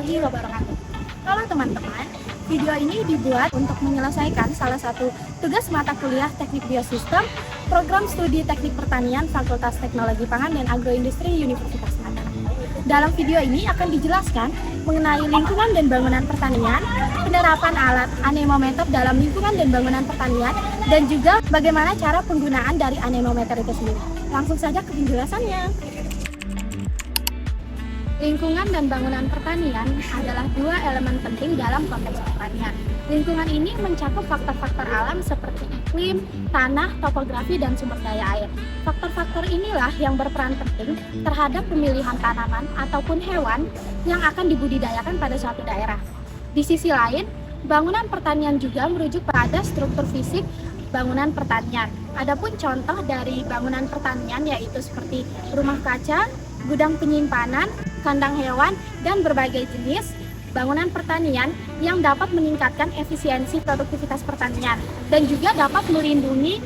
warahmatullahi wabarakatuh. Halo teman-teman, video ini dibuat untuk menyelesaikan salah satu tugas mata kuliah Teknik Biosistem, Program Studi Teknik Pertanian Fakultas Teknologi Pangan dan Agroindustri Universitas Mataram. Dalam video ini akan dijelaskan mengenai lingkungan dan bangunan pertanian, penerapan alat anemometer dalam lingkungan dan bangunan pertanian, dan juga bagaimana cara penggunaan dari anemometer itu sendiri. Langsung saja ke penjelasannya. Lingkungan dan bangunan pertanian adalah dua elemen penting dalam konteks pertanian. Lingkungan ini mencakup faktor-faktor alam seperti iklim, tanah, topografi, dan sumber daya air. Faktor-faktor inilah yang berperan penting terhadap pemilihan tanaman ataupun hewan yang akan dibudidayakan pada suatu daerah. Di sisi lain, bangunan pertanian juga merujuk pada struktur fisik bangunan pertanian. Adapun contoh dari bangunan pertanian yaitu seperti rumah kaca, gudang penyimpanan, kandang hewan, dan berbagai jenis bangunan pertanian yang dapat meningkatkan efisiensi produktivitas pertanian dan juga dapat melindungi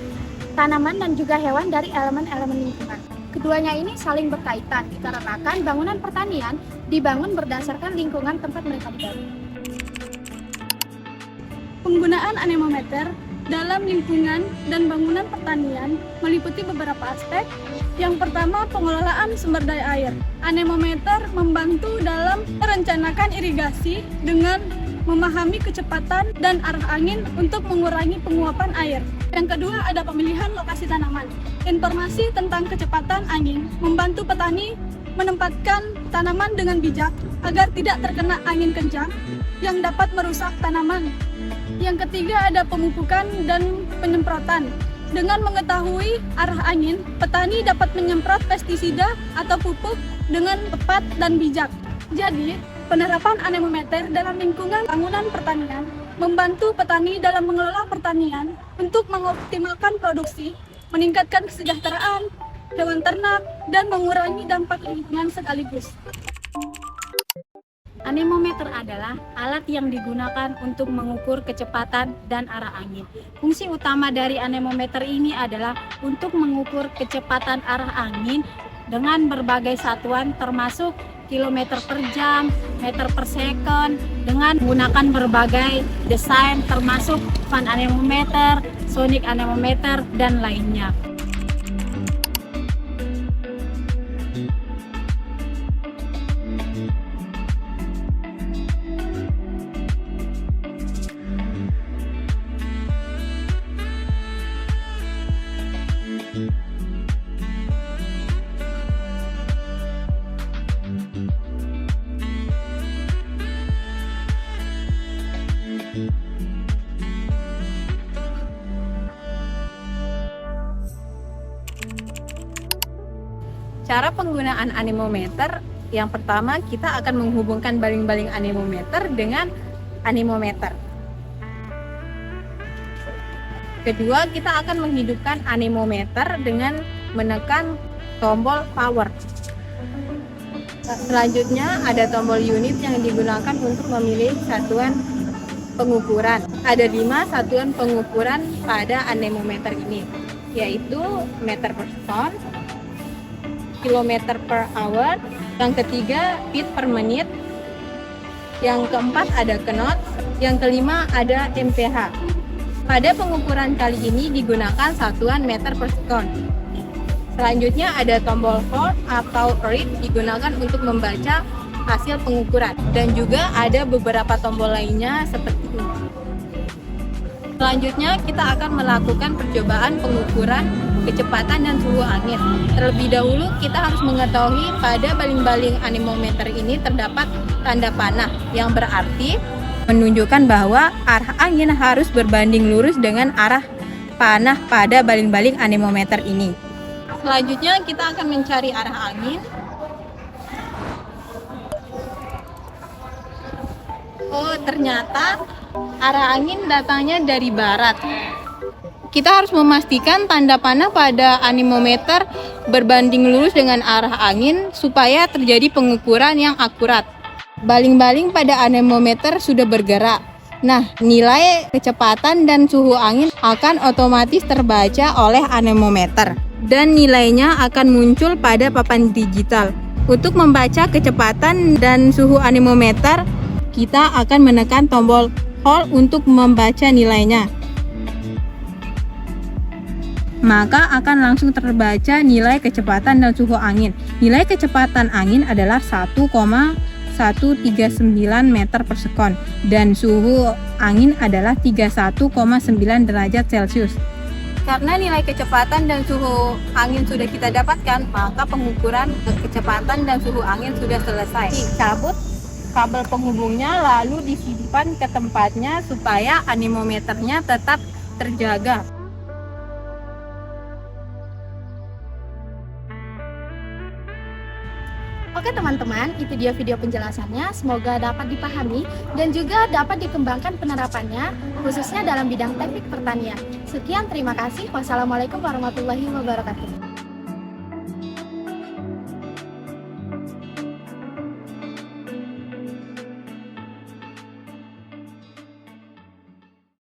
tanaman dan juga hewan dari elemen-elemen lingkungan. Keduanya ini saling berkaitan dikarenakan bangunan pertanian dibangun berdasarkan lingkungan tempat mereka dibangun. Penggunaan anemometer dalam lingkungan dan bangunan pertanian meliputi beberapa aspek. Yang pertama, pengelolaan sumber daya air. Anemometer membantu dalam merencanakan irigasi dengan memahami kecepatan dan arah angin untuk mengurangi penguapan air. Yang kedua, ada pemilihan lokasi tanaman. Informasi tentang kecepatan angin membantu petani menempatkan tanaman dengan bijak agar tidak terkena angin kencang yang dapat merusak tanaman. Yang ketiga, ada pemupukan dan penyemprotan. Dengan mengetahui arah angin, petani dapat menyemprot pestisida atau pupuk dengan tepat dan bijak. Jadi, penerapan anemometer dalam lingkungan bangunan pertanian membantu petani dalam mengelola pertanian untuk mengoptimalkan produksi, meningkatkan kesejahteraan hewan ternak, dan mengurangi dampak lingkungan sekaligus. Anemometer adalah alat yang digunakan untuk mengukur kecepatan dan arah angin. Fungsi utama dari anemometer ini adalah untuk mengukur kecepatan arah angin dengan berbagai satuan termasuk kilometer per jam, meter per second, dengan menggunakan berbagai desain termasuk fan anemometer, sonic anemometer, dan lainnya. Cara penggunaan anemometer, yang pertama kita akan menghubungkan baling-baling anemometer dengan anemometer. Kedua, kita akan menghidupkan anemometer dengan menekan tombol power. Selanjutnya ada tombol unit yang digunakan untuk memilih satuan pengukuran. Ada 5 satuan pengukuran pada anemometer ini, yaitu meter per second, kilometer per hour, yang ketiga feet per menit, yang keempat ada knot, yang kelima ada mph. Pada pengukuran kali ini digunakan satuan meter per second. Selanjutnya ada tombol hold atau read digunakan untuk membaca hasil pengukuran, dan juga ada beberapa tombol lainnya seperti ini. Selanjutnya kita akan melakukan percobaan pengukuran kecepatan dan suhu angin. Terlebih dahulu kita harus mengetahui pada baling-baling anemometer ini terdapat tanda panah yang berarti menunjukkan bahwa arah angin harus berbanding lurus dengan arah panah pada baling-baling anemometer ini. Selanjutnya kita akan mencari arah angin. Oh, ternyata arah angin datangnya dari barat. Kita harus memastikan tanda panah pada anemometer berbanding lurus dengan arah angin supaya terjadi pengukuran yang akurat. Baling-baling pada anemometer sudah bergerak. Nah, nilai kecepatan dan suhu angin akan otomatis terbaca oleh anemometer dan nilainya akan muncul pada papan digital. Untuk membaca kecepatan dan suhu anemometer, kita akan menekan tombol hold untuk membaca nilainya. Maka akan langsung terbaca nilai kecepatan dan suhu angin. Nilai kecepatan angin adalah 1,139 meter per sekon dan suhu angin adalah 31,9 derajat Celcius. Karena nilai kecepatan dan suhu angin sudah kita dapatkan, maka pengukuran kecepatan dan suhu angin sudah selesai. Dicabut kabel penghubungnya lalu disimpan ke tempatnya supaya anemometernya tetap terjaga. Oke teman-teman, itu dia video penjelasannya. Semoga dapat dipahami dan juga dapat dikembangkan penerapannya, khususnya dalam bidang teknik pertanian. Sekian, terima kasih. Wassalamualaikum warahmatullahi wabarakatuh.